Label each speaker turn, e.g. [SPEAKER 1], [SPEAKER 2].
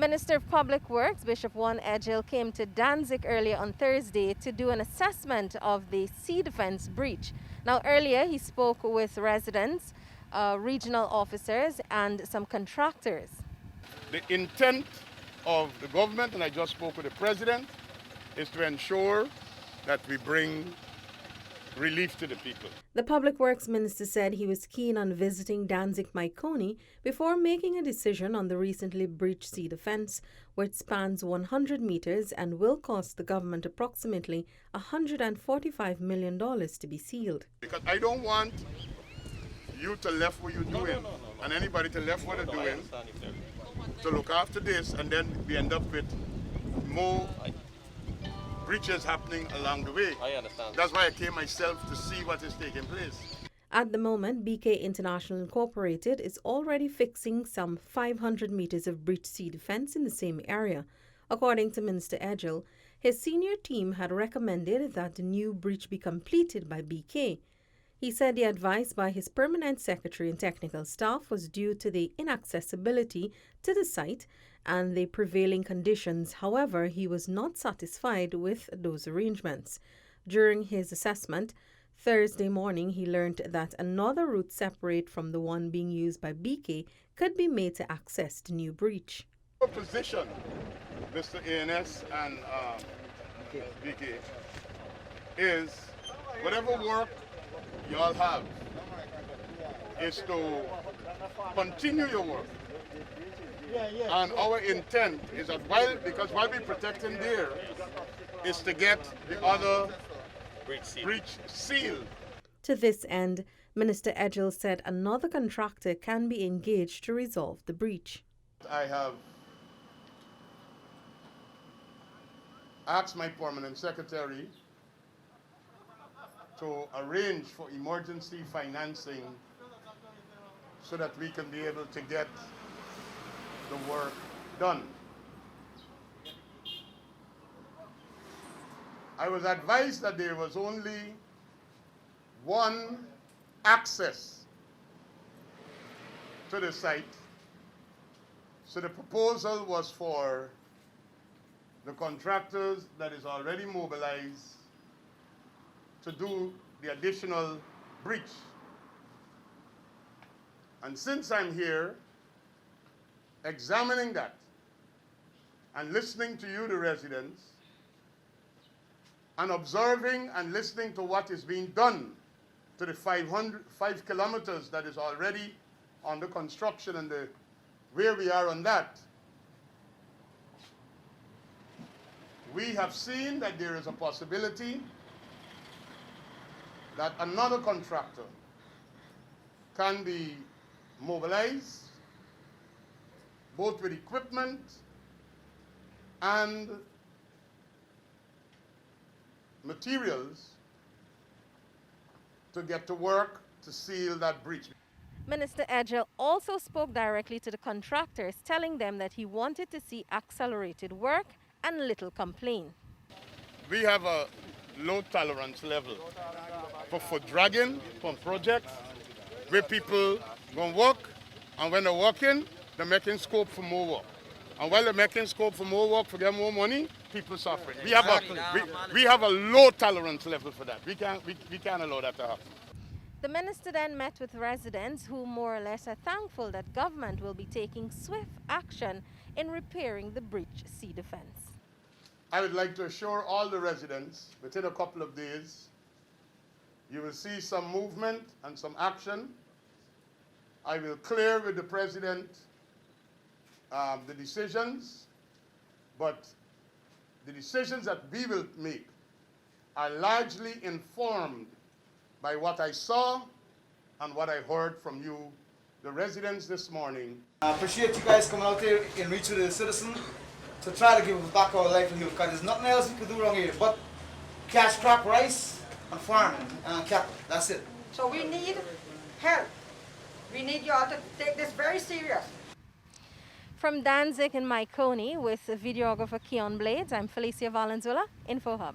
[SPEAKER 1] Minister of Public Works, Bishop Juan EDGHILL, came to Dantzig earlier on Thursday to do an assessment of the sea defense breach. Now, earlier he spoke with residents, regional officers, and some contractors.
[SPEAKER 2] The intent of the government, and I just spoke with the president, is to ensure that we bring relief to the people.
[SPEAKER 1] The Public Works Minister said he was keen on visiting Dantzig Maikoni before making a decision on the recently breached sea defense, which spans 100 meters and will cost the government approximately $145 million to be sealed.
[SPEAKER 2] Because I don't want you to left what you're doing and anybody to left what they're doing to look after this, and then we end up with more breaches happening along the way.
[SPEAKER 3] I understand.
[SPEAKER 2] That's why I came myself to see what is taking place.
[SPEAKER 1] At the moment, BK International Incorporated is already fixing some 500 meters of breached sea defense in the same area. According to Minister EDGHILL, his senior team had recommended that the new breach be completed by BK. He said the advice by his permanent secretary and technical staff was due to the inaccessibility to the site and the prevailing conditions. However, he was not satisfied with those arrangements. During his assessment Thursday morning, he learned that another route separate from the one being used by BK could be made to access the new breach.
[SPEAKER 2] Our position, Mr. ANS and BK, is whatever work you all have is to continue your work. And our intent is that while we're protecting there, is to get the other breach sealed.
[SPEAKER 1] To this end, Minister EDGHILL said another contractor can be engaged to resolve the breach.
[SPEAKER 2] I have asked my permanent secretary to arrange for emergency financing so that we can be able to get the work done. I was advised that there was only one access to the site, so the proposal was for the contractors that is already mobilized to do the additional breach. And since I'm here examining that and listening to you, the residents, and observing and listening to what is being done to the 5 kilometers that is already under construction and where we are on that, we have seen that there is a possibility that another contractor can be mobilized, both with equipment and materials, to get to work to seal that breach.
[SPEAKER 1] Minister EDGHILL also spoke directly to the contractors, telling them that he wanted to see accelerated work and little complaint.
[SPEAKER 2] We have a low tolerance level for dragging from projects where people go work, and when they're working, they're making scope for more work. And while they're making scope for more work, for get more money, people suffering. We have a low tolerance level for that. We can't allow that to happen.
[SPEAKER 1] The minister then met with residents who more or less are thankful that government will be taking swift action in repairing the breach sea defense.
[SPEAKER 2] I would like to assure all the residents, within a couple of days, you will see some movement and some action. I will clear with the president the decisions, but the decisions that we will make are largely informed by what I saw and what I heard from you, the residents, this morning.
[SPEAKER 4] I appreciate you guys coming out here in reach of the citizen to try to give us back our livelihood, because there's nothing else we can do around here but cash crop rice and farming and cattle. That's it.
[SPEAKER 5] So we need help. We need you all to take this very serious.
[SPEAKER 1] From Dantzig and Maikoni with videographer Keon Blades, I'm FELECIA Valenzuela, InfoHub.